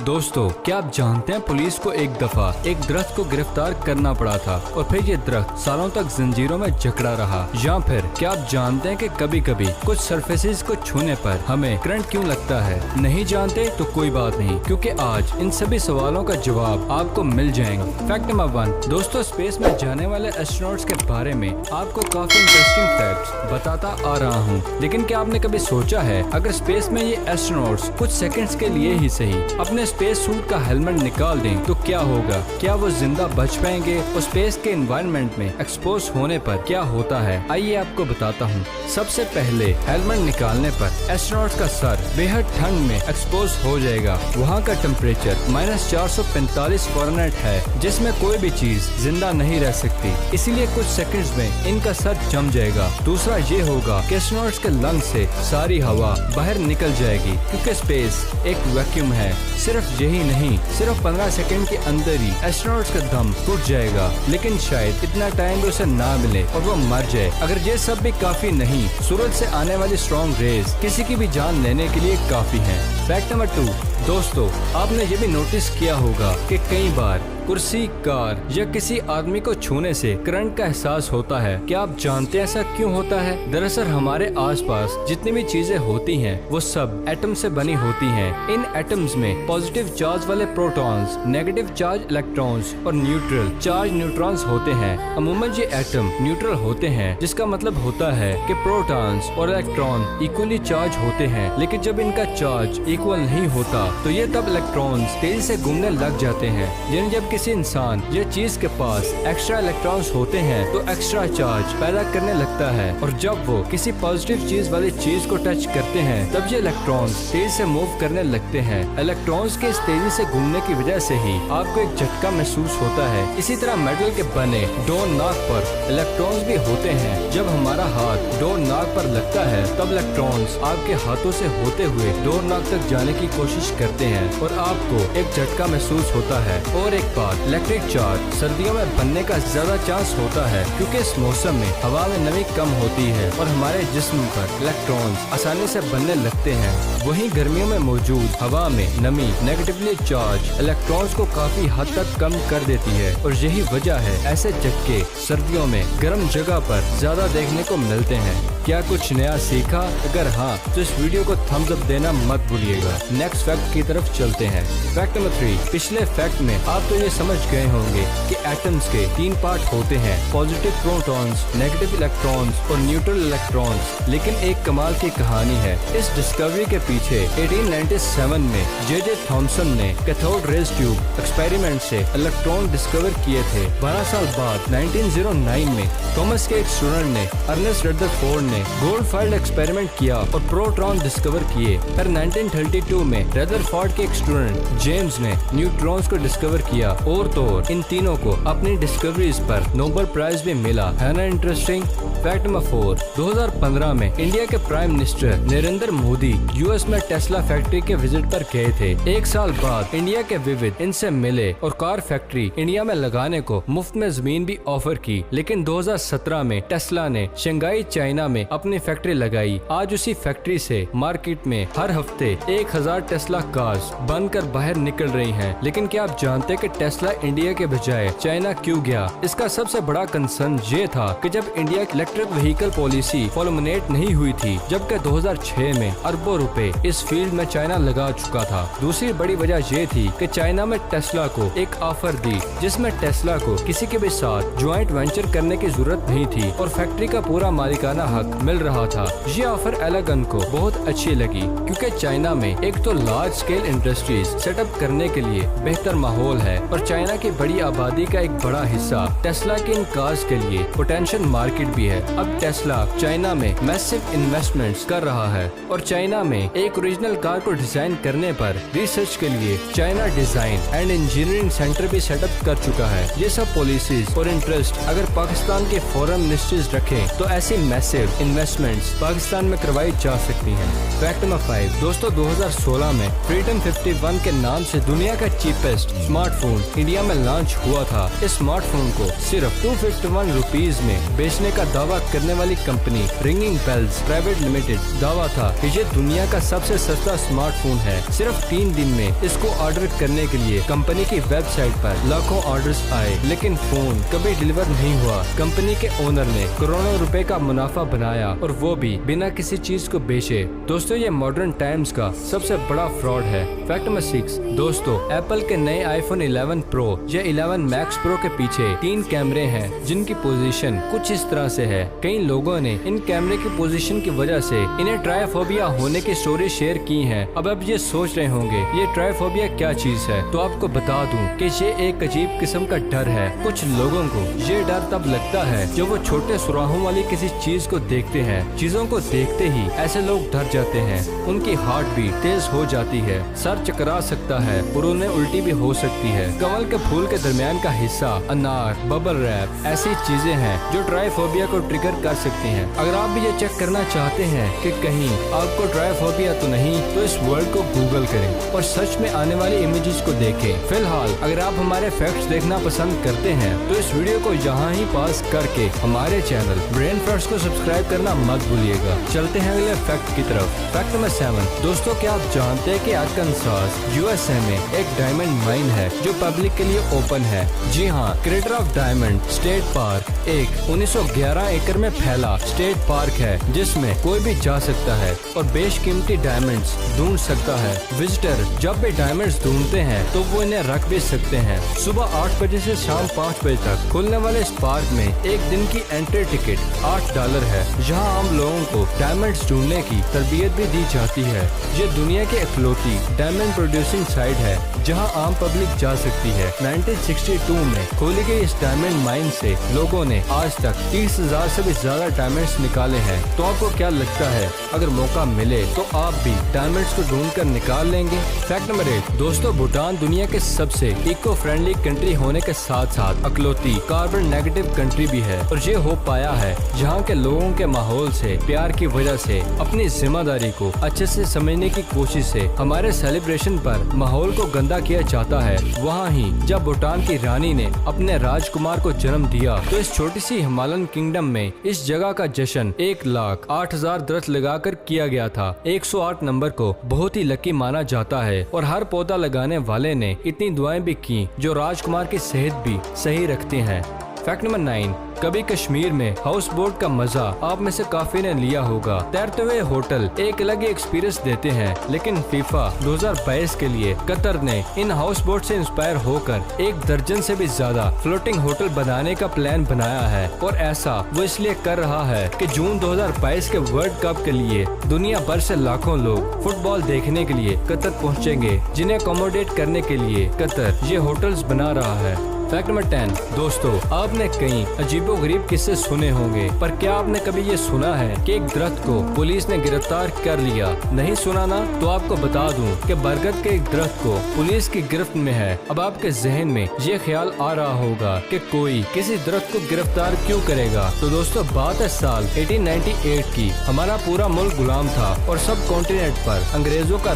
दोस्तों, क्या आप जानते हैं पुलिस को एक दफा एक दरख्त को गिरफ्तार करना पड़ा था और फिर ये दरख्त सालों तक जंजीरों में जकड़ा रहा। या फिर क्या आप जानते हैं कि कभी कभी कुछ सरफेसेस को छूने पर हमें करंट क्यों लगता है? नहीं जानते तो कोई बात नहीं, क्योंकि आज इन सभी सवालों का जवाब आपको मिल जाएगा। फैक्ट नंबर 1, दोस्तों स्पेस में जाने वाले एस्ट्रोनॉट्स के बारे में आपको काफी इंटरेस्टिंग फैक्ट्स बताता आ रहा हूँ। लेकिन क्या आपने कभी सोचा है अगर स्पेस में ये एस्ट्रोनॉट्स कुछ सेकंड्स के लिए ही सही अपने स्पेस सूट का हेलमेट निकाल दें तो क्या होगा? क्या वो जिंदा बच पाएंगे? और स्पेस के एनवायरनमेंट में एक्सपोज होने पर क्या होता है, आइए आपको बताता हूँ। सबसे पहले हेलमेट निकालने पर एस्ट्रोनॉट्स का सर बेहद ठंड में एक्सपोज हो जाएगा। वहाँ का टेम्परेचर -445 फ़ारेनहाइट है, जिसमें कोई भी चीज जिंदा नहीं रह सकती। इसीलिए कुछ सेकंड्स में इनका सर जम जाएगा। दूसरा ये होगा कि एस्ट्रोनॉट्स के लंग से सारी हवा बाहर निकल जाएगी, क्योंकि स्पेस एक वैक्यूम है। सिर्फ यही नहीं, सिर्फ 15 सेकंड के अंदर ही एस्ट्रोनॉट्स का दम टूट जाएगा। लेकिन शायद इतना टाइम भी उसे ना मिले और वो मर जाए। अगर ये सब भी काफी नहीं, सूरज से आने वाली स्ट्रॉन्ग रेज किसी की भी जान लेने के लिए काफी हैं। फैक्ट नंबर 2, दोस्तों आपने ये भी नोटिस किया होगा कि कई बार कुर्सी, कार या किसी आदमी को छूने से करंट का एहसास होता है। क्या आप जानते हैं ऐसा क्यों होता है? दरअसल हमारे आसपास जितनी भी चीजें होती हैं वो सब एटम से बनी होती हैं। इन एटम्स में पॉजिटिव चार्ज वाले प्रोटॉन्स, नेगेटिव चार्ज इलेक्ट्रॉन्स और न्यूट्रल चार्ज न्यूट्रॉन्स होते हैं। अमूमन ये एटम न्यूट्रल होते हैं, जिसका मतलब होता है कि प्रोटॉन्स और इलेक्ट्रॉन इक्वली चार्ज होते हैं। लेकिन जब इनका चार्ज इक्वल नहीं होता तो ये तब इलेक्ट्रॉन्स तेजी से घूमने लग जाते हैं। यानी जब किसी इंसान या चीज के पास एक्स्ट्रा इलेक्ट्रॉन्स होते हैं तो एक्स्ट्रा चार्ज पैदा करने लगता है, और जब वो किसी पॉजिटिव चीज वाली चीज को टच करते हैं तब ये इलेक्ट्रॉन्स तेजी से मूव करने लगते हैं। इलेक्ट्रॉन्स के इस तेजी से घूमने की वजह से ही आपको एक झटका महसूस होता है। इसी तरह मेटल के बने डोर नॉक पर इलेक्ट्रॉन्स भी होते हैं। जब हमारा हाथ डोर नॉक पर लगता है तब इलेक्ट्रॉन्स आपके हाथों से होते हुए डोर नॉक तक जाने की कोशिश करते हैं और आपको एक झटका महसूस होता है। और एक इलेक्ट्रिक चार्ज सर्दियों में बनने का ज्यादा चांस होता है, क्योंकि इस मौसम में हवा में नमी कम होती है और हमारे जिस्म पर इलेक्ट्रॉन्स आसानी से बनने लगते हैं। वहीं गर्मियों में मौजूद हवा में नमी नेगेटिवली चार्ज इलेक्ट्रॉन्स को काफी हद तक कम कर देती है, और यही वजह है ऐसे झटके सर्दियों में गर्म जगह पर ज्यादा देखने को मिलते हैं। क्या कुछ नया सीखा? अगर हाँ तो इस वीडियो को थम्स अप देना मत भूलिएगा। नेक्स्ट फैक्ट की तरफ चलते हैं। फैक्ट नंबर 3, पिछले फैक्ट में आप तो ये समझ गए होंगे कि एटम्स के 3 पार्ट होते हैं, पॉजिटिव प्रोटॉन्स, नेगेटिव इलेक्ट्रॉन्स और न्यूट्रल इलेक्ट्रॉन्स। लेकिन एक कमाल की कहानी है इस डिस्कवरी के पीछे। 1897 में जे थॉमसन ने कैथोड रेज ट्यूब एक्सपेरिमेंट से इलेक्ट्रॉन डिस्कवर किए थे। 12 साल बाद 1909 में थॉमस के एक स्टूडेंट ने अर्नेस्ट रदरफोर्ड ने गोल्ड फाइल्ड एक्सपेरिमेंट किया और प्रोटॉन डिस्कवर किए। फिर 1932 में रदरफोर्ड के एक स्टूडेंट जेम्स ने न्यूट्रॉन्स को डिस्कवर किया। और तो और इन तीनों को अपनी डिस्कवरीज पर नोबेल प्राइज भी मिला, है ना इंटरेस्टिंग। फैक्ट नंबर 4, 2015 में इंडिया के prime minister Narendra Modi US में टेस्ला फैक्ट्री के विजिट पर गए थे। 1 साल बाद इंडिया के विविध इनसे मिले और कार फैक्ट्री इंडिया में लगाने को मुफ्त में जमीन भी ऑफर की। लेकिन 2017 में टेस्ला ने शंघाई चाइना में अपनी फैक्ट्री लगाई। आज उसी फैक्ट्री से मार्केट में हर हफ्ते 1000 टेस्ला कार्स बनकर बाहर निकल रही हैं। लेकिन क्या आप जानते हैं कि टेस्ला इंडिया के बजाय चाइना क्यों गया? इसका सबसे बड़ा कंसर्न ये था कि जब इंडिया की इलेक्ट्रिक व्हीकल पॉलिसी फॉर्मुलेट नहीं हुई थी, जबकि 2006 में अरबों रुपए इस फील्ड में चाइना लगा चुका था। दूसरी बड़ी वजह ये थी कि चाइना में टेस्ला को एक ऑफर दी जिसमें टेस्ला को किसी के भी साथ ज्वाइंट वेंचर करने की जरूरत नहीं थी और फैक्ट्री का पूरा मालिकाना हक मिल रहा था। ये ऑफर एलेगन को बहुत अच्छी लगी, क्योंकि चाइना में एक तो लार्ज स्केल इंडस्ट्रीज सेटअप करने के लिए बेहतर माहौल है और चाइना की बड़ी आबादी का एक बड़ा हिस्सा टेस्ला के इन कार्स के लिए पोटेंशियल मार्केट भी है। अब टेस्ला चाइना में मैसिव इन्वेस्टमेंट्स कर रहा है और चाइना में एक ओरिजिनल कार को डिजाइन करने पर रिसर्च के लिए China design and engineering centre भी सेटअप कर चुका है। ये सब पॉलिसीज और इंटरेस्ट अगर पाकिस्तान के फॉरेन मिनिस्ट्रीज रखें तो ऐसी मैसिव इन्वेस्टमेंट्स पाकिस्तान में करवाई जा सकती हैं। फैक्ट नंबर 5, दोस्तों 2016 में फ्रीडम 51 के नाम से दुनिया का चीपेस्ट स्मार्टफोन इंडिया में लॉन्च हुआ था। इस स्मार्टफोन को सिर्फ 251 रुपीज में बेचने का दावा दावा करने वाली company Ringing Bells private limited दावा था कि ये दुनिया का सबसे सस्ता स्मार्टफोन है। सिर्फ 3 दिन में इसको ऑर्डर करने के लिए कंपनी की वेबसाइट पर लाखों ऑर्डर्स आए, लेकिन फोन कभी डिलीवर नहीं हुआ। कंपनी के ओनर ने करोड़ों रुपए का मुनाफा बनाया और वो भी बिना किसी चीज को बेचे। दोस्तों, ये मॉडर्न टाइम्स का सबसे बड़ा फ्रॉड है। फैक्ट नंबर 6 दोस्तों, एप्पल के नए आईफोन 11 प्रो या 11 मैक्स प्रो के पीछे 3 कैमरे हैं जिनकी पोजीशन कुछ इस तरह से है। कई लोगों ने इन कैमरे की पोजीशन की वजह से इन्हें ट्राइफोबिया होने की स्टोरी शेयर की है। अब ये सोच रहे होंगे ये ट्राइफोबिया क्या चीज है, तो आपको बता दूं कि ये एक अजीब किस्म का डर है। कुछ लोगों को ये डर तब लगता है जब वो छोटे सुराहों वाली किसी चीज को देखते हैं। चीजों को देखते ही ऐसे लोग डर जाते हैं, उनकी हार्ट बीट तेज हो जाती है, सर चकरा सकता है और उन्हें उल्टी भी हो सकती है। कमल के फूल के दरमियान का हिस्सा, अनार, बबल रैप ऐसी चीजें हैं जो ट्राइफोबिया को ट्रिगर कर सकती हैं। अगर आप भी ये चेक करना चाहते हैं कि कहीं आपको ट्राइफोबिया तो नहीं, तो इस वर्ड को गूगल करें और सच में आने वाली इमेजेस को देखें। फिलहाल अगर आप हमारे फैक्ट्स देखना पसंद करते हैं तो इस वीडियो को यहाँ ही पास करके हमारे चैनल ब्रेन फैक्ट्स को सब्सक्राइब करना मत भूलिएगा। चलते हैं अगले फैक्ट की तरफ। फैक्ट नंबर 7 दोस्तों, क्या आप जानते हैं कि आर्कनसास यूएसए में एक डायमंड माइन है जो पब्लिक के लिए ओपन है। जी हाँ, creator of diamond state park एक 1911 एकड़ में फैला स्टेट पार्क है जिसमें कोई भी जा सकता है और बेशकीमती डायमंड्स ढूंढ सकता है। विजिटर जब भी डायमंड्स ढूंढते हैं तो वो इन्हें रख भी सकते हैं। सुबह 8 बजे से शाम 5 बजे तक खुलने वाले इस पार्क में एक दिन की एंट्री टिकट $8 है। यहाँ आम लोगों को डायमंड्स ढूंढने की तरबियत भी दी जाती है। ये दुनिया की इकलौती डायमंड प्रोड्यूसिंग साइट है जहाँ आम पब्लिक जा सकती है। 1962 में खोली गई इस डायमंड माइन से लोगों ने आज तक 30,000 से भी ज्यादा डायमंड्स निकाले हैं। तो आपको क्या लगता है, अगर मौका मिले तो आप भी डायमंड्स को ढूंढ कर निकाल लेंगे? फैक्ट नंबर 8 दोस्तों, भूटान दुनिया के सबसे इको फ्रेंडली कंट्री होने के साथ साथ अकलौती कार्बन नेगेटिव कंट्री भी है और ये हो पाया है जहाँ के लोगों के माहौल से प्यार की वजह से अपनी जिम्मेदारी को अच्छे से समझने की कोशिश से हमारे सेलिब्रेशन पर माहौल को गंदा किया जाता है। वहाँ ही जब भूटान की रानी ने अपने राजकुमार को जन्म दिया तो इस छोटी सी हिमालयन किंगडम में इस जगह का जश्न 1,08,000 दरख्त लगाकर किया गया था। 108 नंबर को बहुत ही लकी माना जाता है और हर पौधा लगाने वाले ने इतनी दुआएं भी की जो राजकुमार की सेहत भी सही रखती हैं। फैक्ट नंबर 9 कभी कश्मीर में हाउस बोट का मजा आप में से काफी ने लिया होगा। तैरते हुए होटल एक अलग ही एक्सपीरियंस देते हैं, लेकिन फीफा 2022 के लिए कतर ने इन हाउस बोट से इंस्पायर होकर 1 दर्जन से भी ज्यादा फ्लोटिंग होटल बनाने का प्लान बनाया है और ऐसा वो इसलिए कर रहा है कि जून 2022 के वर्ल्ड कप के लिए दुनिया भर से लाखों लोग फुटबॉल देखने के लिए कतर पहुँचेंगे, जिन्हें अकोमोडेट करने के लिए कतर ये होटल्स बना रहा है। फैक्ट नंबर 10 दोस्तों, आपने कई अजीबोगरीब किस्से सुने होंगे, पर क्या आपने कभी ये सुना है कि एक दरख्त को पुलिस ने गिरफ्तार कर लिया? नहीं सुना ना? तो आपको बता दूं कि बरगद के एक दरख्त को पुलिस की गिरफ्त में है। अब आपके जहन में ये ख्याल आ रहा होगा कि कोई किसी दरख्त को गिरफ्तार क्यों करेगा? तो दोस्तों, बात है साल 1898 की। हमारा पूरा मुल्क गुलाम था और सब कॉन्टिनेंट पर अंग्रेजों का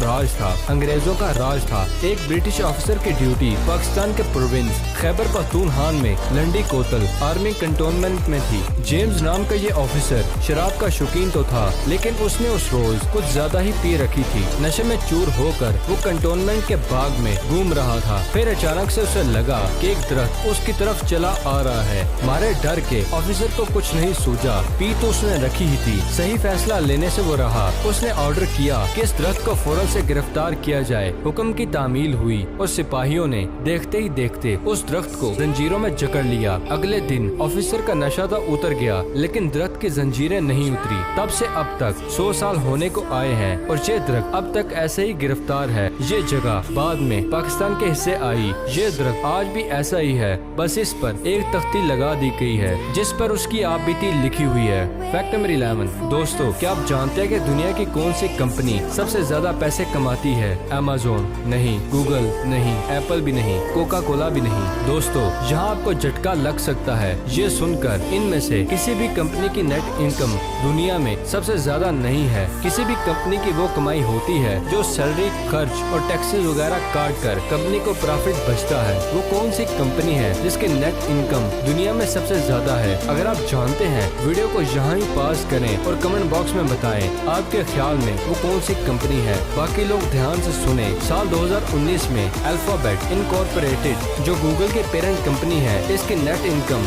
राज था। एक ब्रिटिश ऑफिसर की ड्यूटी पाकिस्तान के प्रोविंस खैबर पख्तूनख्वा में लंडी कोतल आर्मी कंटोनमेंट में थी। जेम्स नाम का ये ऑफिसर शराब का शौकीन तो था, लेकिन उसने उस रोज कुछ ज्यादा ही पी रखी थी। नशे में चूर होकर वो कंटोनमेंट के बाग में घूम रहा था। फिर अचानक से उसे लगा कि एक दरख्त उसकी तरफ चला आ रहा है। मारे डर के ऑफिसर को कुछ नहीं सूझा, पी तो उसने रखी ही थी। सही फैसला लेने से वो रहा। उसने ऑर्डर किया कि इस दरख्त को फौरन से गिरफ्तार किया जाए। हुक्म की तामील हुई और सिपाहियों ने देखते ही देखते उस दरख्त को जंजीरों में जकड़ लिया। अगले दिन ऑफिसर का नशा तो उतर गया, लेकिन दरख्त की जंजीरें नहीं उतरी। तब से अब तक 100 साल होने को आए हैं और ये दरख्त अब तक ऐसे ही गिरफ्तार है। ये जगह बाद में पाकिस्तान के हिस्से आई। ये दरख्त आज भी ऐसा ही है, बस इस पर एक तख्ती लगा दी गई है जिस पर उसकी आपबीती लिखी हुई है। फैक्ट नंबर 11 दोस्तों, क्या आप जानते हैं कि दुनिया की कौन सी कंपनी सबसे ज्यादा पैसे कमाती है? अमेज़न नहीं, गूगल नहीं, एप्पल भी नहीं, कोका कोला भी नहीं। दोस्तों, दोस्तों, यहाँ आपको झटका लग सकता है ये सुनकर, इनमें से किसी भी कंपनी की नेट इनकम दुनिया में सबसे ज्यादा नहीं है। किसी भी कंपनी की वो कमाई होती है जो सैलरी, खर्च और टैक्सेस वगैरह काट कर कंपनी को प्रॉफिट बचता है। वो कौन सी कंपनी है जिसकी नेट इनकम दुनिया में सबसे ज्यादा है? अगर आप जानते हैं, वीडियो को यहाँ ही पॉज करें और कमेंट बॉक्स में बताएं आपके ख्याल में वो कौन सी कंपनी है। बाकी लोग ध्यान से सुने। साल 2019 में अल्फाबेट इनकॉर्पोरेटेड जो गूगल की पेरेंट कंपनी है, इसकी net income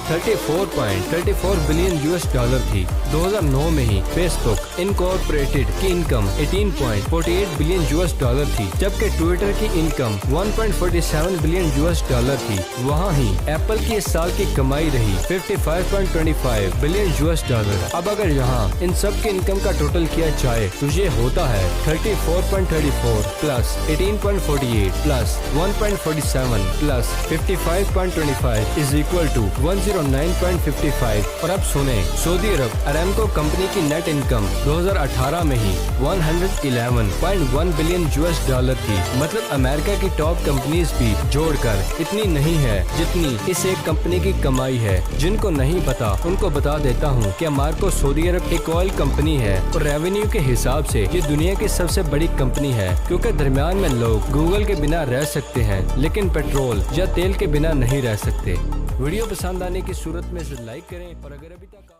34.34 billion US dollar थी। 2009 में ही फेसबुक इनकॉर्पोरेटेड की इनकम 18.48 बिलियन यूएस डॉलर थी, जबकि ट्विटर की इनकम 1.47 बिलियन यूएस डॉलर थी। वहाँ ही एप्पल की इस साल की कमाई रही 55.25 बिलियन यूएस डॉलर। अब अगर यहाँ इन सब की इनकम का टोटल किया जाए तो ये होता है 34.34 plus 18.48 plus 1.47 plus 55.25 is equal to 109.55। और अब सुने, सऊदी अरब अरामको कंपनी की नेट इनकम 2018 में ही 111.1 बिलियन यूएस डॉलर थी। मतलब अमेरिका की टॉप कंपनीज भी जोड़कर इतनी नहीं है जितनी इस एक कंपनी की कमाई है। जिनको नहीं पता उनको बता देता हूँ कि अरामको सऊदी अरब एक ऑयल कंपनी है और रेवेन्यू के हिसाब से ये दुनिया की सबसे बड़ी कंपनी है, क्योंकि दरमियान में लोग गूगल के बिना रह सकते हैं लेकिन पेट्रोल या तेल के बिना नहीं रह सकते। वीडियो पसंद आने की सूरत में इसे लाइक करें और अगर अभी तक